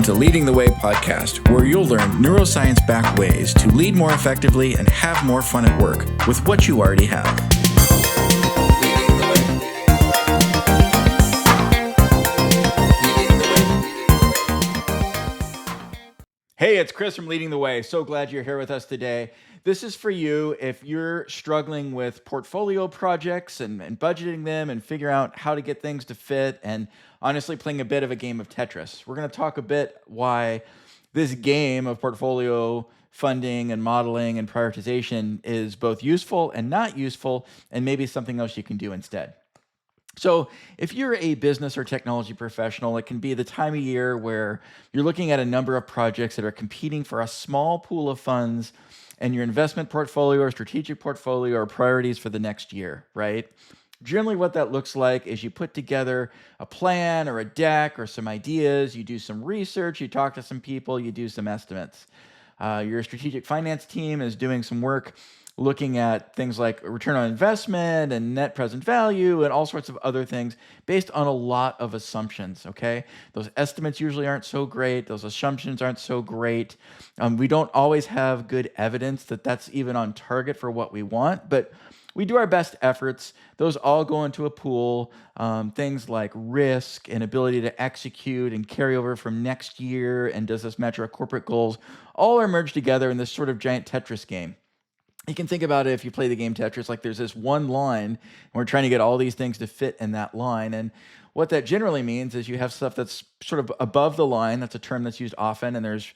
to Leading the Way podcast, where you'll learn neuroscience-backed ways to lead more effectively and have more fun at work with what you already have. Hey, it's Chris from Leading the Way. So glad you're here with us today. This is for you if you're struggling with portfolio projects and budgeting them and figure out how to get things to fit and honestly playing a bit of a game of Tetris. We're going to talk a bit why this game of portfolio funding and modeling and prioritization is both useful and not useful, and maybe something else you can do instead. So if you're a business or technology professional, it can be the time of year where you're looking at a number of projects that are competing for a small pool of funds in your investment portfolio or strategic portfolio or priorities for the next year, right? Generally, what that looks like is you put together a plan or a deck or some ideas, you do some research, you talk to some people, you do some estimates. Your strategic finance team is doing some work looking at things like return on investment and net present value and all sorts of other things based on a lot of assumptions, okay? Those estimates usually aren't so great. Those assumptions aren't so great. We don't always have good evidence that that's even on target for what we want, but we do our best efforts. Those all go into a pool. Things like risk and ability to execute and carry over from next year, and does this match our corporate goals, all are merged together in this sort of giant Tetris game. You can think about it if you play the game Tetris, like there's this one line, and we're trying to get all these things to fit in that line. And what that generally means is you have stuff that's sort of above the line. That's a term that's used often. And there's,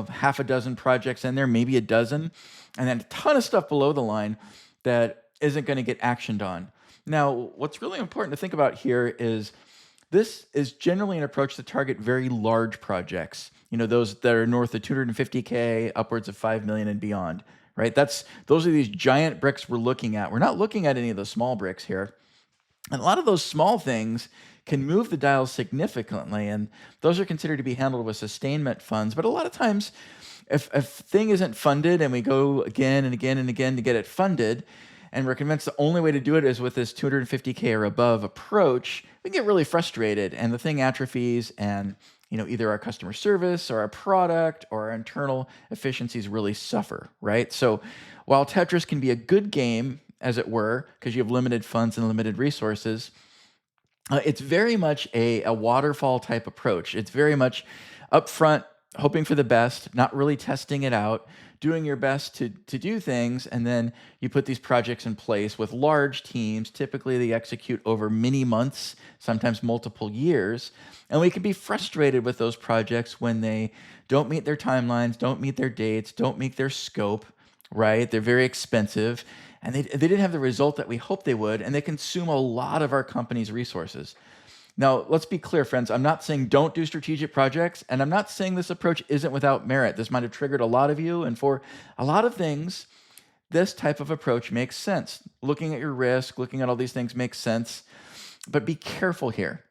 half a dozen projects in there, maybe a dozen, and then a ton of stuff below the line that isn't going to get actioned on. Now, what's really important to think about here is this is generally an approach to target very large projects, those that are north of 250K, upwards of 5 million and beyond. Right? Those are these giant bricks we're looking at. We're not looking at any of the small bricks here. And a lot of those small things can move the dial significantly, and those are considered to be handled with sustainment funds. But a lot of times, if a thing isn't funded and we go again and again and again to get it funded, and we're convinced the only way to do it is with this 250K or above approach, we can get really frustrated, and the thing atrophies, and either our customer service or our product or our internal efficiencies really suffer, right? So while Tetris can be a good game, as it were, because you have limited funds and limited resources, it's very much a waterfall type approach. It's very much upfront, hoping for the best, not really testing it out, doing your best to do things, and then you put these projects in place with large teams. Typically, they execute over many months, sometimes multiple years, and we can be frustrated with those projects when they don't meet their timelines, don't meet their dates, don't meet their scope, right? They're very expensive, and they didn't have the result that we hoped they would, and they consume a lot of our company's resources. Now, let's be clear, friends. I'm not saying don't do strategic projects, and I'm not saying this approach isn't without merit. This might have triggered a lot of you, and for a lot of things, this type of approach makes sense. Looking at your risk, looking at all these things makes sense, but be careful here,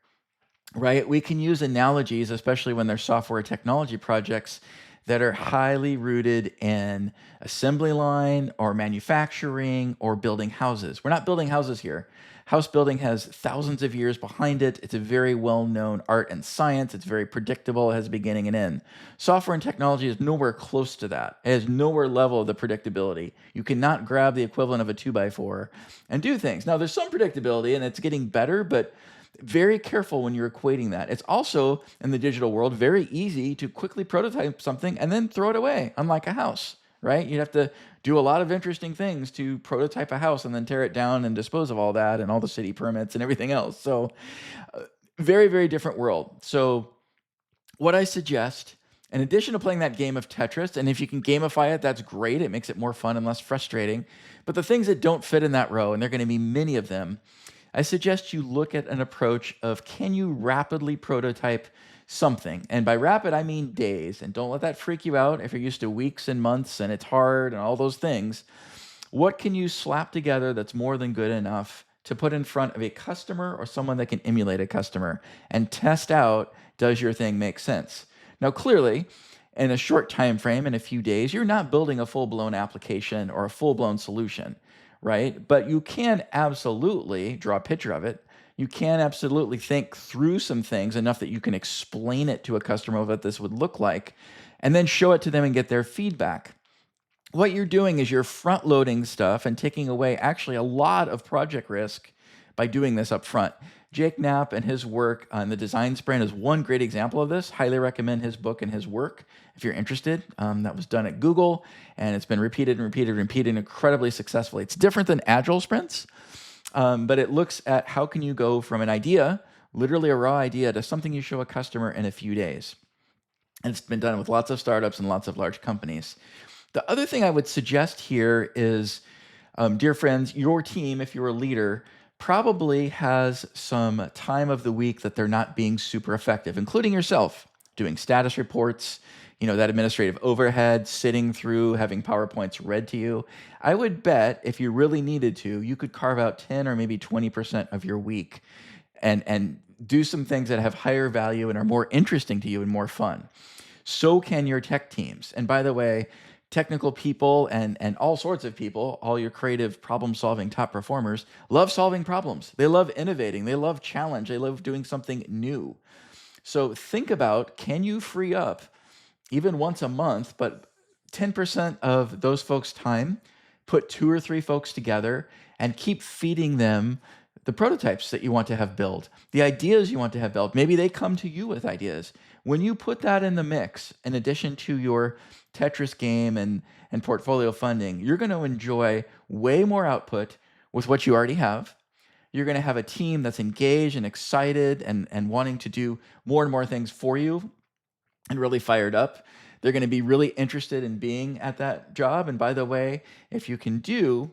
right? We can use analogies, especially when they're software technology projects that are highly rooted in assembly line or manufacturing or building houses. We're not building houses here. House building has thousands of years behind it. It's a very well-known art and science. It's very predictable. It has a beginning and end. Software and technology is nowhere close to that. It has nowhere level of the predictability. You cannot grab the equivalent of a 2x4 and do things. Now, there's some predictability, and it's getting better, but very careful when you're equating that. It's also, in the digital world, very easy to quickly prototype something and then throw it away, unlike a house, right? You'd have to do a lot of interesting things to prototype a house and then tear it down and dispose of all that and all the city permits and everything else. So very, very different world. So what I suggest, in addition to playing that game of Tetris, and if you can gamify it, that's great. It makes it more fun and less frustrating. But the things that don't fit in that row, and there are going to be many of them, I suggest you look at an approach of, can you rapidly prototype something? And by rapid, I mean days. And don't let that freak you out if you're used to weeks and months and it's hard and all those things. What can you slap together that's more than good enough to put in front of a customer or someone that can emulate a customer and test out, does your thing make sense? Now, clearly, in a short time frame, in a few days, you're not building a full-blown application or a full-blown solution, right? But you can absolutely draw a picture of it. you can absolutely think through some things enough that you can explain it to a customer what this would look like, and then show it to them and get their feedback. What you're doing is you're front loading stuff and taking away actually a lot of project risk by doing this up front. Jake Knapp and his work on the design sprint is one great example of this. Highly recommend his book and his work if you're interested. That was done at Google, and it's been repeated and repeated and repeated incredibly successfully. It's different than agile sprints, but it looks at how can you go from an idea, literally a raw idea, to something you show a customer in a few days. And it's been done with lots of startups and lots of large companies. The other thing I would suggest here is, dear friends, your team, if you're a leader, probably has some time of the week that they're not being super effective, including yourself, doing status reports, that administrative overhead, sitting through, having PowerPoints read to you. I would bet if you really needed to, you could carve out 10 or maybe 20% of your week and do some things that have higher value and are more interesting to you and more fun. So can your tech teams. And by the way, technical people and all sorts of people, all your creative problem-solving top performers, love solving problems. They love innovating. They love challenge. They love doing something new. So think about, can you free up even once a month, but 10% of those folks' time, put 2 or 3 folks together and keep feeding them the prototypes that you want to have built, the ideas you want to have built. Maybe they come to you with ideas. When you put that in the mix, in addition to your Tetris game and portfolio funding, you're going to enjoy way more output with what you already have. You're going to have a team that's engaged and excited and wanting to do more and more things for you and really fired up. They're going to be really interested in being at that job. And by the way, if you can do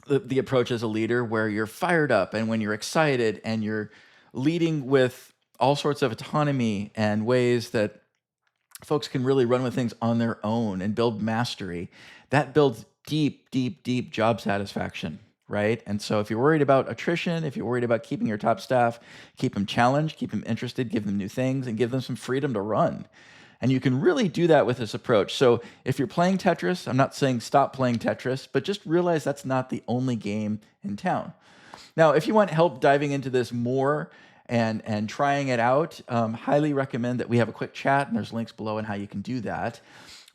the approach as a leader where you're fired up and when you're excited and you're leading with all sorts of autonomy and ways that folks can really run with things on their own and build mastery, that builds deep, deep, deep job satisfaction, right? And so if you're worried about attrition, if you're worried about keeping your top staff, keep them challenged, keep them interested, give them new things, and give them some freedom to run. And you can really do that with this approach. So if you're playing Tetris, I'm not saying stop playing Tetris, but just realize that's not the only game in town. Now, if you want help diving into this more and trying it out, highly recommend that we have a quick chat, and there's links below on how you can do that.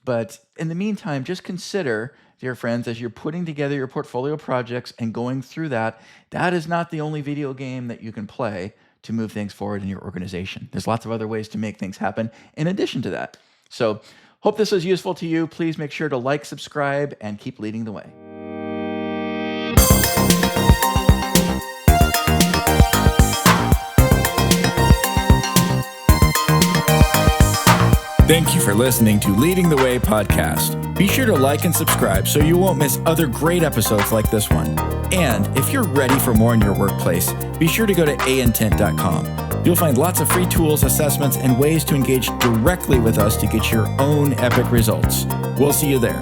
But in the meantime, just consider, dear friends, as you're putting together your portfolio projects and going through that, that is not the only video game that you can play to move things forward in your organization. There's lots of other ways to make things happen in addition to that. So hope this was useful to you. Please make sure to like, subscribe, and keep leading the way. Thank you for listening to Leading the Way podcast. Be sure to like and subscribe so you won't miss other great episodes like this one. And if you're ready for more in your workplace, be sure to go to aintent.com. You'll find lots of free tools, assessments, and ways to engage directly with us to get your own epic results. We'll see you there.